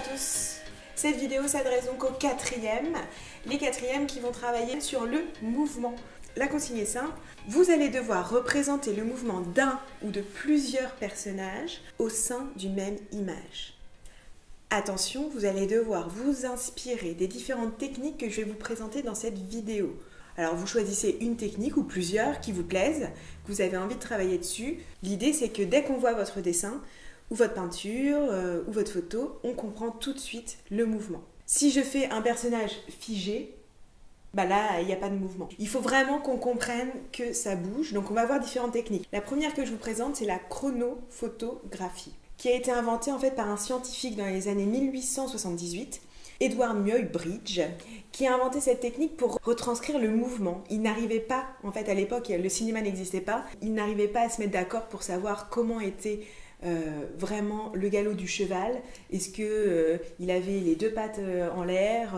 tous. Cette vidéo s'adresse donc aux quatrièmes, les quatrièmes qui vont travailler sur le mouvement. La consigne est simple, vous allez devoir représenter le mouvement d'un ou de plusieurs personnages au sein d'une même image. Attention, vous allez devoir vous inspirer des différentes techniques que je vais vous présenter dans cette vidéo. Alors vous choisissez une technique ou plusieurs qui vous plaisent, que vous avez envie de travailler dessus. L'idée c'est que dès qu'on voit votre dessin, ou votre peinture, ou votre photo, on comprend tout de suite le mouvement. Si je fais un personnage figé, bah là, il n'y a pas de mouvement. Il faut vraiment qu'on comprenne que ça bouge, donc on va voir différentes techniques. La première que je vous présente, c'est la chronophotographie, qui a été inventée en fait par un scientifique dans les années 1878, Edward Muybridge, qui a inventé cette technique pour retranscrire le mouvement. Il n'arrivait pas, en fait à l'époque, le cinéma n'existait pas, il n'arrivait pas à se mettre d'accord pour savoir comment était vraiment le galop du cheval. Est-ce qu'il avait les deux pattes en l'air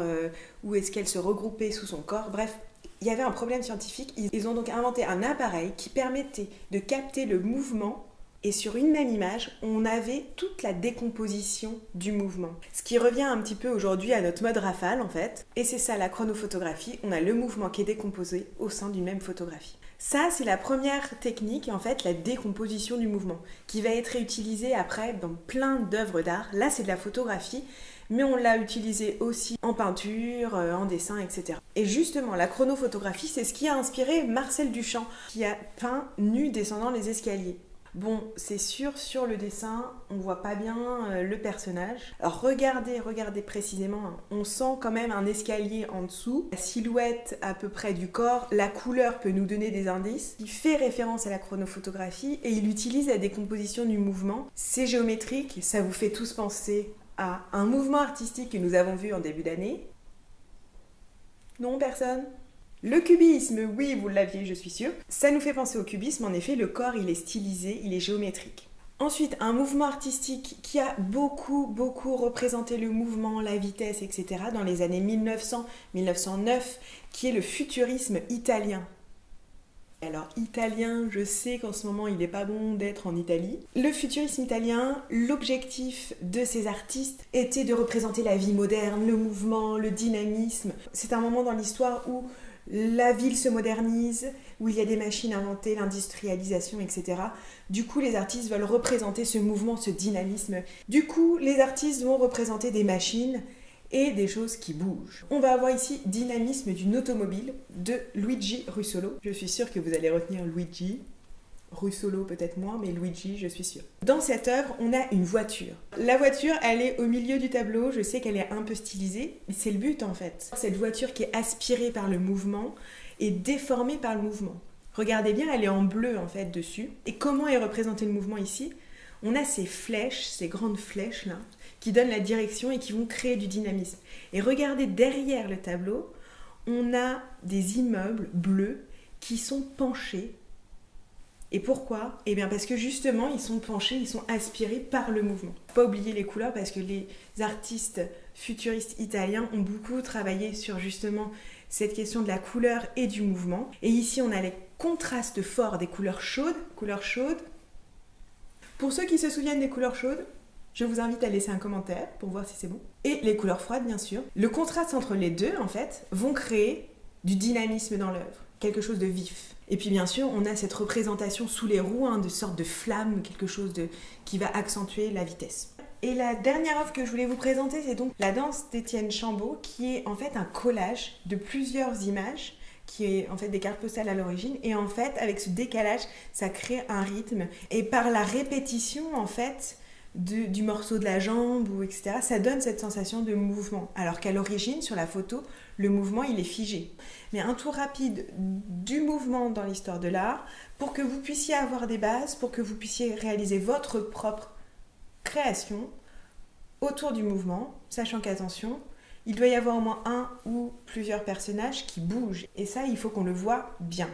ou est-ce qu'elle se regroupait sous son corps? Bref, il y avait un problème scientifique. Ils ont donc inventé un appareil qui permettait de capter le mouvement et sur une même image, on avait toute la décomposition du mouvement. Ce qui revient un petit peu aujourd'hui à notre mode rafale en fait. Et c'est ça la chronophotographie, on a le mouvement qui est décomposé au sein d'une même photographie. Ça, c'est la première technique, en fait, la décomposition du mouvement, qui va être utilisée après dans plein d'œuvres d'art. Là, c'est de la photographie, mais on l'a utilisé aussi en peinture, en dessin, etc. Et justement, la chronophotographie, c'est ce qui a inspiré Marcel Duchamp, qui a peint nu descendant les escaliers. Bon, c'est sûr, sur le dessin, on voit pas bien le personnage. Alors regardez précisément, hein. On sent quand même un escalier en dessous. La silhouette à peu près du corps, la couleur peut nous donner des indices. Il fait référence à la chronophotographie et il utilise la décomposition du mouvement. C'est géométrique, ça vous fait tous penser à un mouvement artistique que nous avons vu en début d'année. Non, personne ? Le cubisme, oui, vous l'aviez, je suis sûre. Ça nous fait penser au cubisme, en effet, le corps, il est stylisé, il est géométrique. Ensuite, un mouvement artistique qui a beaucoup représenté le mouvement, la vitesse, etc. dans les années 1900-1909, qui est le futurisme italien. Alors, italien, je sais qu'en ce moment, il n'est pas bon d'être en Italie. Le futurisme italien, l'objectif de ces artistes était de représenter la vie moderne, le mouvement, le dynamisme. C'est un moment dans l'histoire où la ville se modernise, où il y a des machines inventées, l'industrialisation, etc. Du coup, les artistes veulent représenter ce mouvement, ce dynamisme. Du coup, les artistes vont représenter des machines et des choses qui bougent. On va avoir ici Dynamisme d'une automobile de Luigi Russolo. Je suis sûre que vous allez retenir Luigi. Russolo peut-être moins, mais Luigi, je suis sûre. Dans cette œuvre, on a une voiture. La voiture, elle est au milieu du tableau. Je sais qu'elle est un peu stylisée, mais c'est le but en fait. Cette voiture qui est aspirée par le mouvement et déformée par le mouvement. Regardez bien, elle est en bleu en fait dessus. Et comment est représenté le mouvement ici? On a ces flèches, ces grandes flèches là, qui donnent la direction et qui vont créer du dynamisme. Et regardez derrière le tableau, on a des immeubles bleus qui sont penchés. Et pourquoi? Eh bien parce que justement, ils sont penchés, ils sont aspirés par le mouvement. Faut pas oublier les couleurs parce que les artistes futuristes italiens ont beaucoup travaillé sur justement cette question de la couleur et du mouvement. Et ici, on a les contrastes forts des couleurs chaudes. Couleurs chaudes. Pour ceux qui se souviennent des couleurs chaudes, je vous invite à laisser un commentaire pour voir si c'est bon. Et les couleurs froides, bien sûr. Le contraste entre les deux, en fait, vont créer du dynamisme dans l'œuvre. Quelque chose de vif. Et puis bien sûr, on a cette représentation sous les roues, de sorte de flamme, quelque chose qui va accentuer la vitesse. Et la dernière œuvre que je voulais vous présenter, c'est donc la danse d'Étienne Chambaud, qui est en fait un collage de plusieurs images, qui est en fait des cartes postales à l'origine. Et en fait, avec ce décalage, ça crée un rythme. Et par la répétition, en fait, du morceau de la jambe, ou etc., ça donne cette sensation de mouvement. Alors qu'à l'origine, sur la photo, le mouvement, il est figé. Mais un tour rapide du mouvement dans l'histoire de l'art, pour que vous puissiez avoir des bases, pour que vous puissiez réaliser votre propre création autour du mouvement, sachant qu'attention, il doit y avoir au moins un ou plusieurs personnages qui bougent. Et ça, il faut qu'on le voit bien.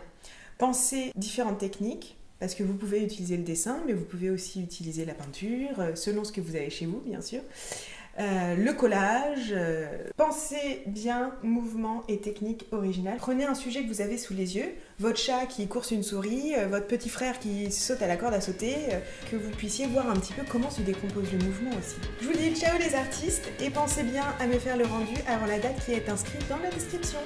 Pensez différentes techniques, parce que vous pouvez utiliser le dessin, mais vous pouvez aussi utiliser la peinture, selon ce que vous avez chez vous, bien sûr. le collage. Pensez bien mouvement et technique originale. Prenez un sujet que vous avez sous les yeux, votre chat qui course une souris, votre petit frère qui saute à la corde à sauter, que vous puissiez voir un petit peu comment se décompose le mouvement aussi. Je vous dis ciao les artistes et pensez bien à me faire le rendu avant la date qui est inscrite dans la description.